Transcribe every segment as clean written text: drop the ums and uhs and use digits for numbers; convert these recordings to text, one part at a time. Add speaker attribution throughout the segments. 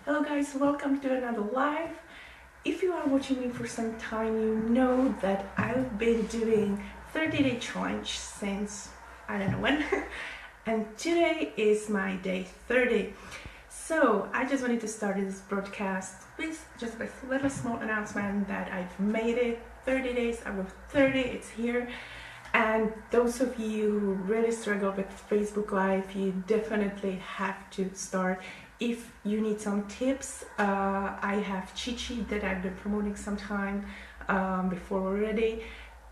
Speaker 1: Hello guys, welcome to another live. If you are watching me for some time, you know that I've been doing 30-day challenge since I don't know when. And today is my day 30. So I just wanted to start this broadcast with just a little small announcement that I've made it 30 days out of 30, it's here. And those of you who really struggle with Facebook Live, you definitely have to start. If you need some tips, I have cheat sheet that I've been promoting some time before already.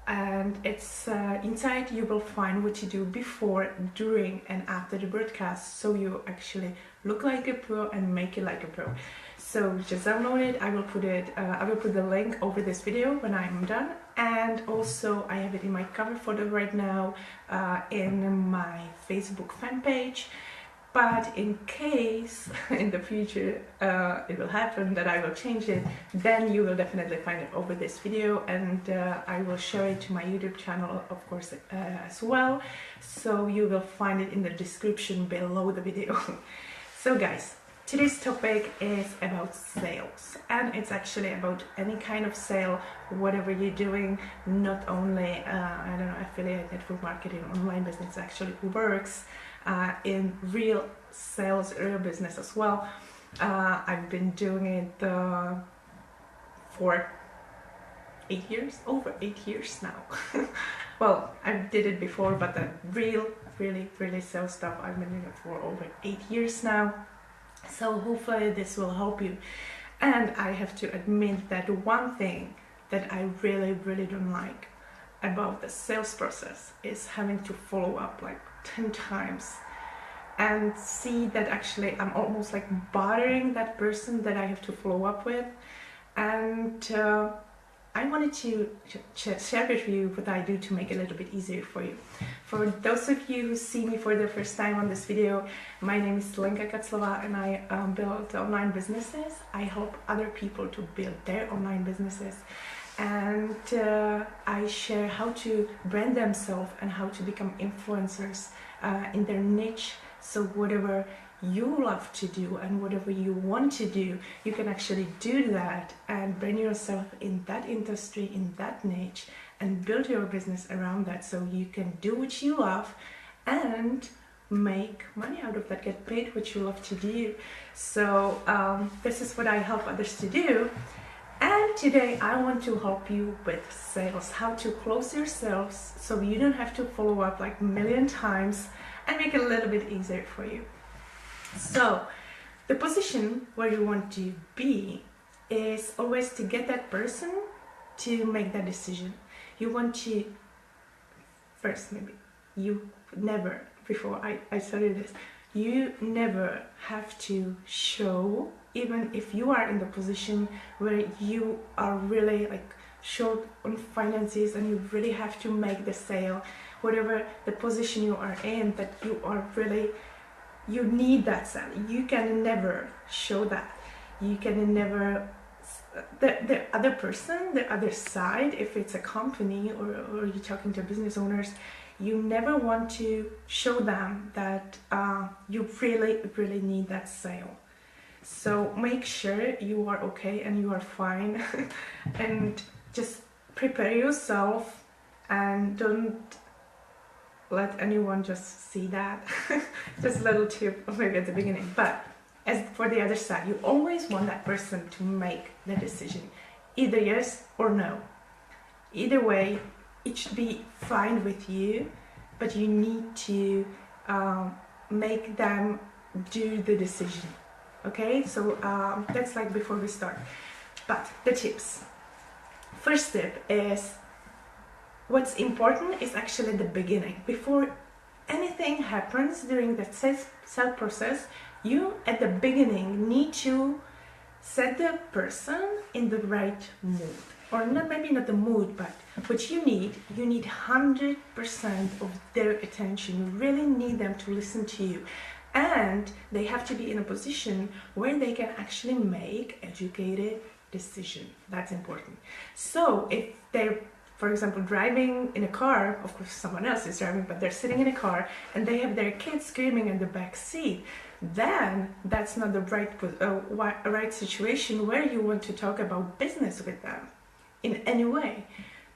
Speaker 1: And it's inside you will find what to do before, during and after the broadcast, so you actually look like a pro and make it like a pro. So just download it. I will put the link over this video when I'm done, and also I have it in my cover photo right now in my Facebook fan page. But in case in the future it will happen that I will change it, then you will definitely find it over this video, and I will share it to my YouTube channel, of course, as well. So you will find it in the description below the video. So guys, today's topic is about sales, and it's actually about any kind of sale, whatever you're doing, not only I don't know, affiliate, network marketing, online business actually works in real sales, real business as well. I've been doing it for 8 years, over 8 years now. Well, I did it before, but the really sales stuff, I've been doing it for over 8 years now. So hopefully this will help you. And I have to admit that one thing that I really don't like about the sales process is having to follow up like 10 times and see that actually I'm almost like bothering that person that I have to follow up with. And I wanted to share with you what I do to make it a little bit easier for you. For those of you who see me for the first time on this video, my name is Lenka Kaclova, and I build online businesses. I help other people to build their online businesses, and I share how to brand themselves and how to become influencers in their niche. So whatever you love to do and whatever you want to do, you can actually do that and brand yourself in that industry, in that niche, and build your business around that, so you can do what you love and make money out of that, get paid what you love to do. So this is what I help others to do. And today I want to help you with sales, how to close your sales so you don't have to follow up like a million times, and make it a little bit easier for you. So the position where you want to be is always to get that person to make that decision. You want to, first maybe, you never, before I started this, you never have to show, even if you are in the position where you are really like short on finances and you really have to make the sale, whatever the position you are in, that you are really, you need that sale. You can never show that. You can never, the other person, the other side, if it's a company or you're talking to business owners, you never want to show them that you really need that sale. So make sure you are okay and you are fine and just prepare yourself, and don't let anyone just see that. Just a little tip maybe at the beginning. But as for the other side, you always want that person to make the decision, either yes or no. Either way, it should be fine with you, but you need to make them do the decision. Okay, so that's like before we start. But the tips. First tip is, what's important is actually the beginning. Before anything happens during that sales process, you at the beginning need to set the person in the right mood. Or not, maybe not the mood, but what you need 100% of their attention. You really need them to listen to you. And they have to be in a position where they can actually make educated decision. That's important. So if they're, for example, driving in a car, of course someone else is driving, but they're sitting in a car and they have their kids screaming in the back seat, then that's not the right situation where you want to talk about business with them in any way.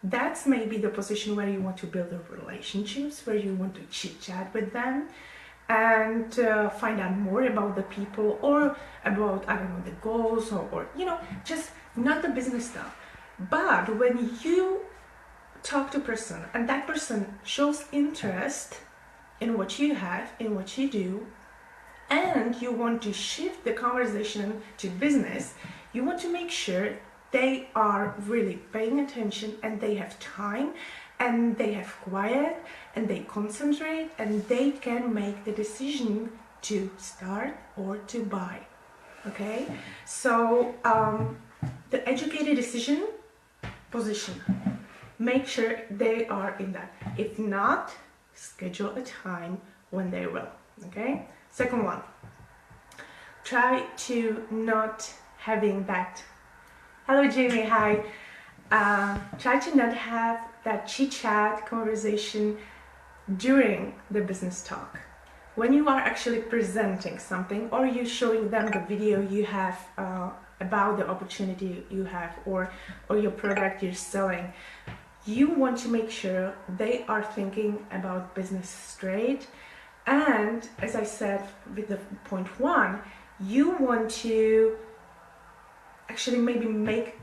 Speaker 1: That's maybe the position where you want to build relationships, where you want to chit chat with them and find out more about the people, or about, I don't know, the goals, or just not the business stuff. But when you talk to a person and that person shows interest in what you have, in what you do, and you want to shift the conversation to business, you want to make sure they are really paying attention and they have time and they have quiet and they concentrate and they can make the decision to start or to buy. Okay, so the educated decision position, make sure they are in that. If not, schedule a time when they will. Okay, second one, try to not having that, hello Jamie, hi, try to not have that chit chat conversation during the business talk. When you are actually presenting something, or you showing them the video you have about the opportunity you have, or your product you're selling, you want to make sure they are thinking about business straight. And as I said with the point one, you want to actually maybe make,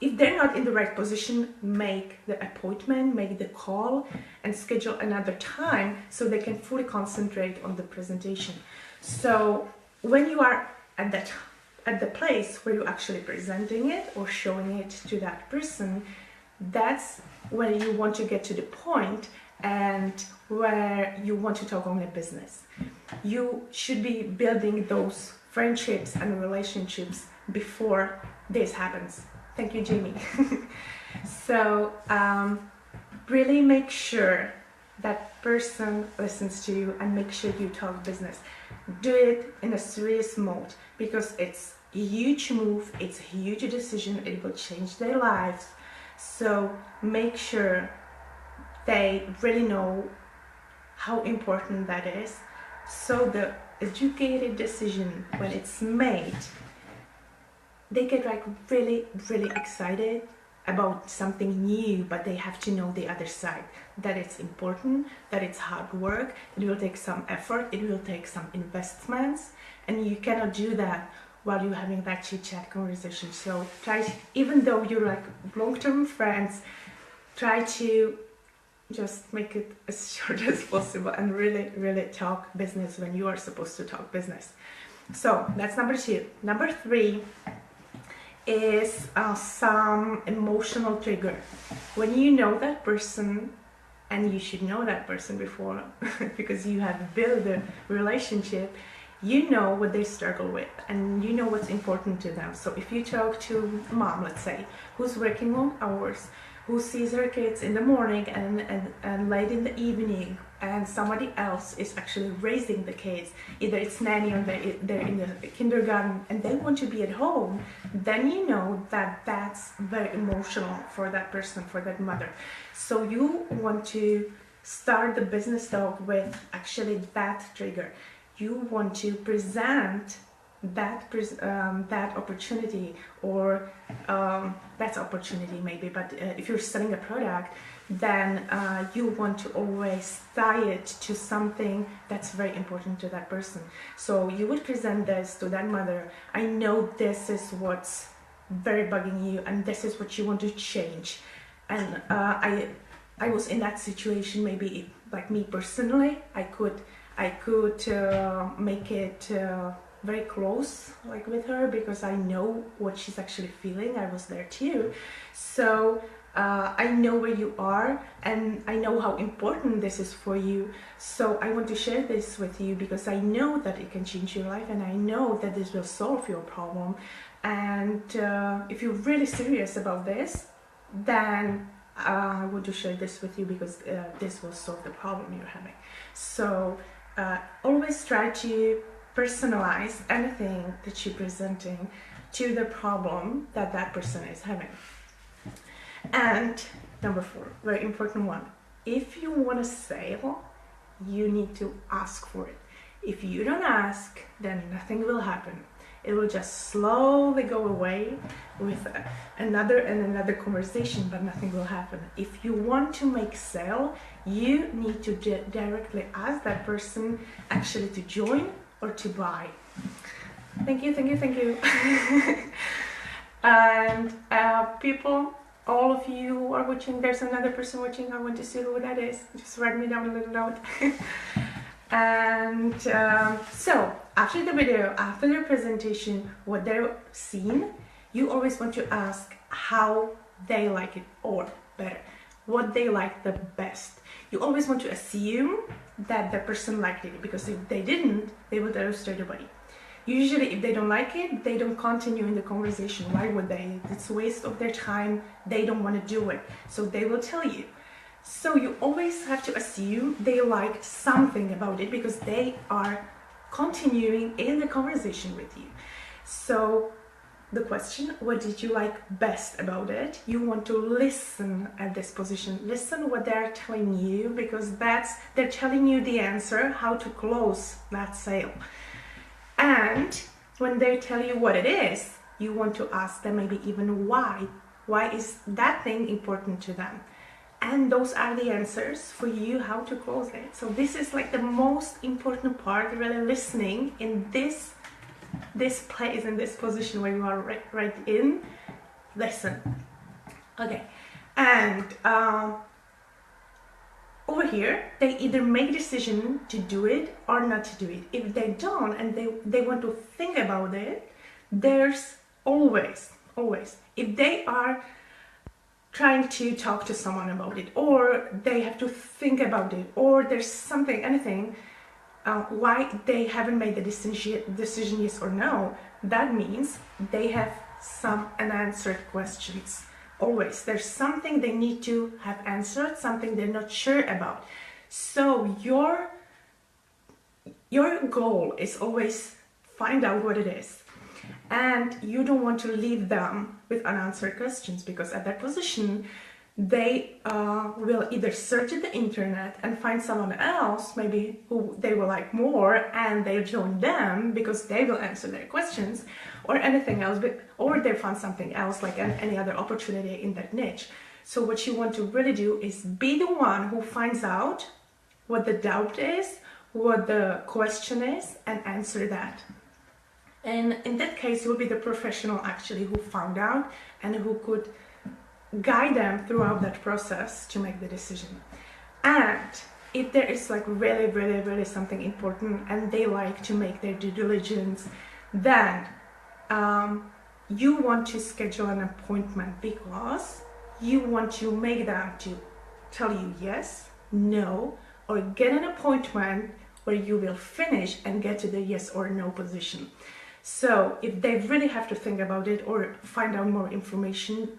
Speaker 1: if they're not in the right position, make the appointment, make the call and schedule another time so they can fully concentrate on the presentation. So when you are at the place where you're actually presenting it or showing it to that person, that's when you want to get to the point and where you want to talk only business. You should be building those friendships and relationships before this happens. Thank you, Jamie. So really make sure that person listens to you and make sure you talk business. Do it in a serious mode, because it's a huge move, it's a huge decision, it will change their lives. So make sure they really know how important that is. So the educated decision, when it's made, they get like really, really excited about something new, but they have to know the other side, that it's important, that it's hard work, it will take some effort, it will take some investments, and you cannot do that while you're having that chit-chat conversation. So try, even though you're like long-term friends, try to just make it as short as possible and really, really talk business when you are supposed to talk business. So that's number two. Number three is some emotional trigger. When you know that person, and you should know that person before because you have built a relationship, you know what they struggle with and you know what's important to them. So if you talk to a mom, let's say, who's working long hours, who sees her kids in the morning and late in the evening, and somebody else is actually raising the kids, either it's nanny or they're in the kindergarten and they want to be at home, then you know that that's very emotional for that person, for that mother. So you want to start the business talk with actually that trigger. You want to present that opportunity, or that's opportunity maybe, but if you're selling a product, then you want to always tie it to something that's very important to that person. So you would present this to that mother. I know this is what's very bugging you and this is what you want to change. And I was in that situation, maybe like me personally, I could make it very close, like with her, because I know what she's actually feeling. I was there too. So I know where you are and I know how important this is for you. So I want to share this with you because I know that it can change your life and I know that this will solve your problem. And if you're really serious about this, then I want to share this with you because this will solve the problem you're having. So always try to personalize anything that you're presenting to the problem that that person is having. And number 4, very important one, if you want to sell, you need to ask for it. If you don't ask, then nothing will happen. It will just slowly go away with another and another conversation, but nothing will happen. If you want to make sale, you need to directly ask that person actually to join or to buy. Thank you, thank you, thank you. And people, all of you who are watching, there's another person watching, I want to see who that is. Just write me down a little note. And so after the video, after the presentation, what they've seen, you always want to ask how they like it, or better, what they like the best. You always want to assume that the person liked it, because if they didn't, they would tell you straight away. Usually if they don't like it, they don't continue in the conversation. Why would they? It's a waste of their time. They don't want to do it. So they will tell you. So you always have to assume they liked something about it, because they are continuing in the conversation with you. So the question, what did you like best about it? You want to listen at this position. Listen what they're telling you, because they're telling you the answer, how to close that sale. And when they tell you what it is, you want to ask them maybe even why. Why is that thing important to them? And those are the answers for you how to close it. So this is like the most important part, really listening in this place, in this position where you are right in. Listen. Okay. And over here, they either make a decision to do it or not to do it. If they don't and they want to think about it, there's always, if they are trying to talk to someone about it, or they have to think about it, or there's something, anything, why they haven't made the decision yes or no, that means they have some unanswered questions. Always there's something they need to have answered, something they're not sure about. So your goal is always find out what it is, and you don't want to leave them with unanswered questions, because at that position they will either search at the internet and find someone else maybe who they will like more, and they'll join them because they will answer their questions, or anything else, or they found something else, like any other opportunity in that niche. So what you want to really do is be the one who finds out what the doubt is, what the question is, and answer that. And in that case, you'll be the professional actually who found out and who could guide them throughout that process to make the decision. And if there is like really something important and they like to make their due diligence, then you want to schedule an appointment, because you want to make them to tell you yes, no, or get an appointment where you will finish and get to the yes or no position. So if they really have to think about it or find out more information,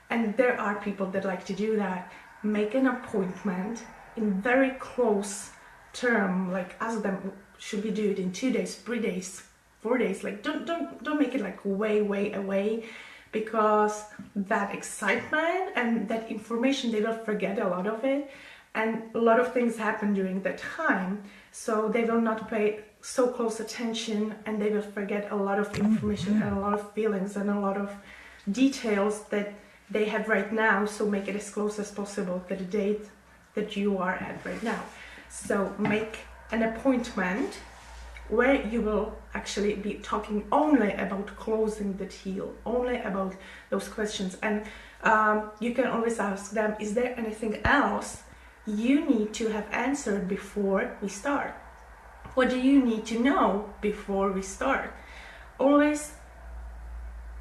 Speaker 1: and there are people that like to do that, make an appointment in very close term, like ask them, should we do it in 2 days, 3 days, 4 days? Like don't make it like way away, because that excitement and that information, they will forget a lot of it, and a lot of things happen during that time, so they will not pay so close attention, and they will forget a lot of information and a lot of feelings and a lot of details that they have right now. So make it as close as possible to the date that you are at right now. So make an appointment where you will actually be talking only about closing the deal, only about those questions. And you can always ask them, is there anything else you need to have answered before we start? What do you need to know before we start? Always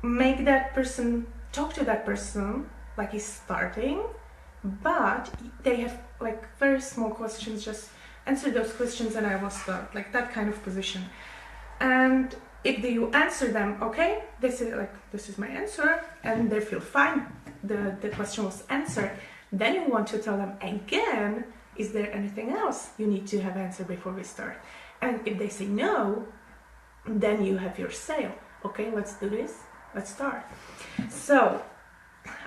Speaker 1: make that person, talk to that person like he's starting, but they have like very small questions, just answer those questions and I will start, like that kind of position. And if you answer them, okay, this is my answer, and they feel fine, the question was answered, then you want to tell them again, is there anything else you need to have answered before we start? And if they say no, then you have your sale. Okay, let's do this, let's start. So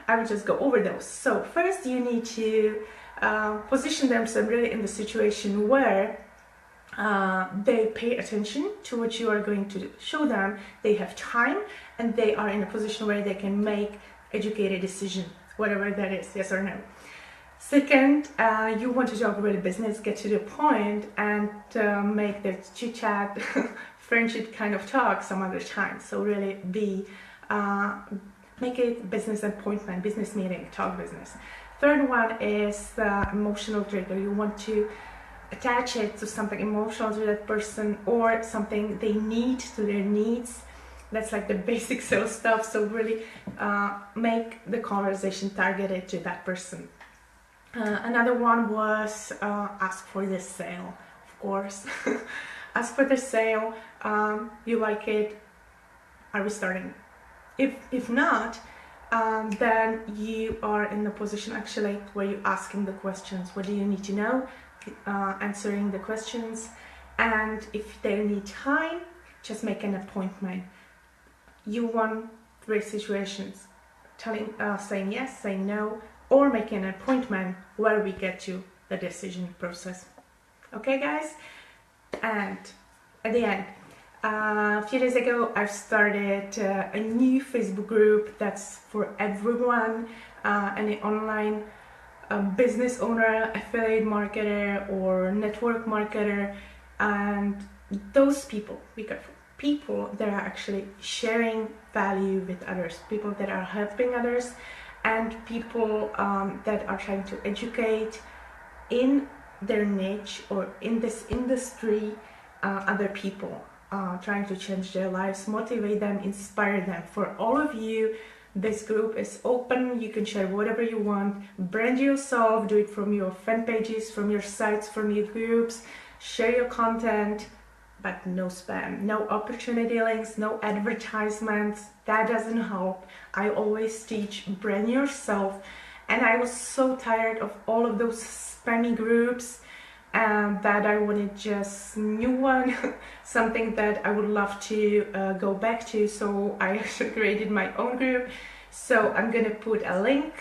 Speaker 1: I will just go over those. So first you need to position themselves really in the situation where they pay attention to what you are going to show them, they have time, and they are in a position where they can make educated decision, whatever that is, yes or no. Second, you want to talk about the business, get to the point, and make the chit chat, friendship kind of talk some other time. So really make it business appointment, business meeting, talk business. Third one is emotional trigger. You want to attach it to something emotional to that person, or something they need, to their needs. That's like the basic sales stuff. So really make the conversation targeted to that person. Another one was ask for the sale, of course. Ask for the sale. You like it? Are we starting? If not, then you are in the position actually where you're asking the questions. What do you need to know? Answering the questions. And if they need time, just make an appointment. You want 3 situations: saying yes, saying no, or making an appointment where we get to the decision process. Okay, guys? And at the end, a few days ago, I've started a new Facebook group that's for everyone, any online business owner, affiliate marketer, or network marketer, and those people, be careful, people that are actually sharing value with others, people that are helping others, and people that are trying to educate in their niche or in this industry other people, trying to change their lives, motivate them, inspire them. For all of you, this group is open. You can share whatever you want, brand yourself, do it from your fan pages, from your sites, from your groups, share your content, but no spam, no opportunity links, no advertisements. That doesn't help. I always teach brand yourself, and I was so tired of all of those spammy groups that I wanted just new one, something that I would love to go back to. So I actually created my own group. So I'm gonna put a link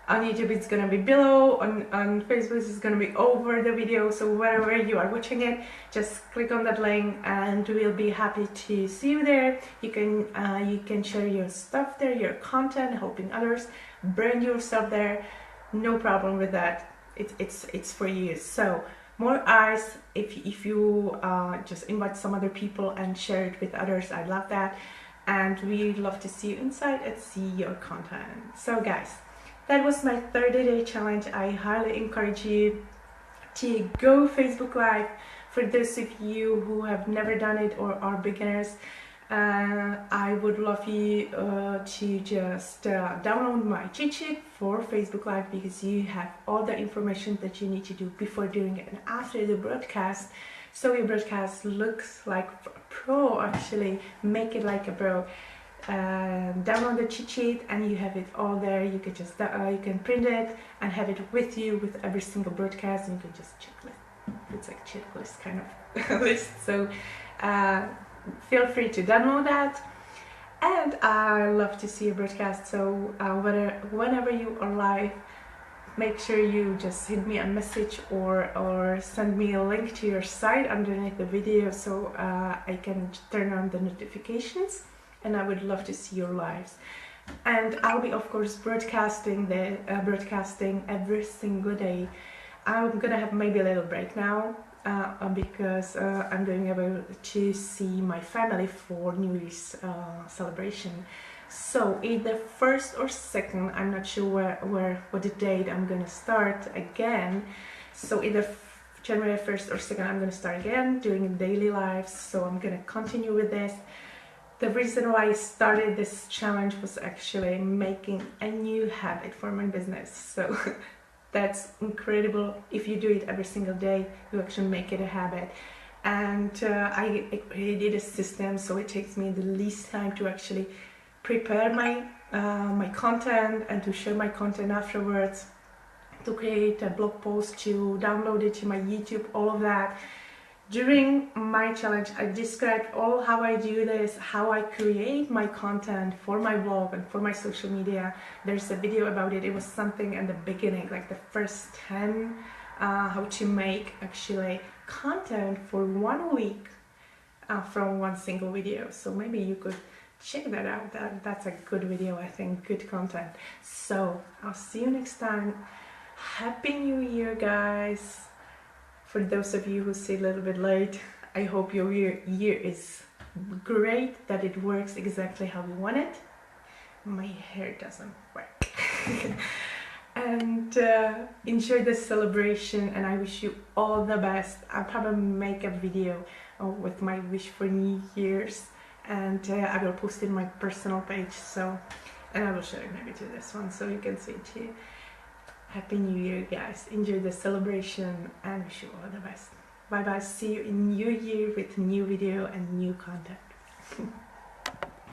Speaker 1: on YouTube. It's gonna be below, on Facebook it's gonna be over the video, so wherever you are watching it, just click on that link and we'll be happy to see you there. You can share your stuff there, your content, helping others, brand yourself there, no problem with that. It's for you. So more eyes, if you just invite some other people and share it with others, I love that, and we love to see you inside and see your content. So guys, that was my 30-day challenge. I highly encourage you to go Facebook Live. For those of you who have never done it or are beginners, I would love you to just download my cheat sheet for Facebook Live, because you have all the information that you need to do before doing it and after the broadcast, so your broadcast looks like a pro. Actually, make it like a pro. Download the cheat sheet and you have it all there. You can just you can print it and have it with you with every single broadcast, and you can just checklist. It's like checklist kind of list. So feel free to download that, and I love to see your broadcast. So whenever you are live, make sure you just hit me a message or send me a link to your site underneath the video, so I can turn on the notifications, and I would love to see your lives. And I'll be of course broadcasting every single day. I'm gonna have maybe a little break now because I'm going able to see my family for New Year's celebration. So either 1st or 2nd, I'm not sure what the date I'm gonna start again. So either January 1st or 2nd, I'm gonna start again doing daily lives. So I'm gonna continue with this. The reason why I started this challenge was actually making a new habit for my business. So that's incredible. If you do it every single day, you actually make it a habit. And I created a system, so it takes me the least time to actually prepare my content and to share my content afterwards, to create a blog post, to download it to my YouTube, all of that. During my challenge, I described all how I do this, how I create my content for my blog and for my social media. There's a video about it. It was something in the beginning, like the first 10 how to make actually content for 1 week from one single video. So maybe you could check that out. That's a good video, I think, good content. So I'll see you next time. Happy New Year, guys. For those of you who see a little bit late, I hope your year is great, that it works exactly how you want it. My hair doesn't work. And enjoy the celebration, and I wish you all the best. I'll probably make a video with my wish for New Year's, and I will post it on my personal page, so, and I will share it maybe to this one so you can see it too. Happy New Year, guys. Enjoy the celebration and wish you all the best. Bye bye. See you in New Year with new video and new content.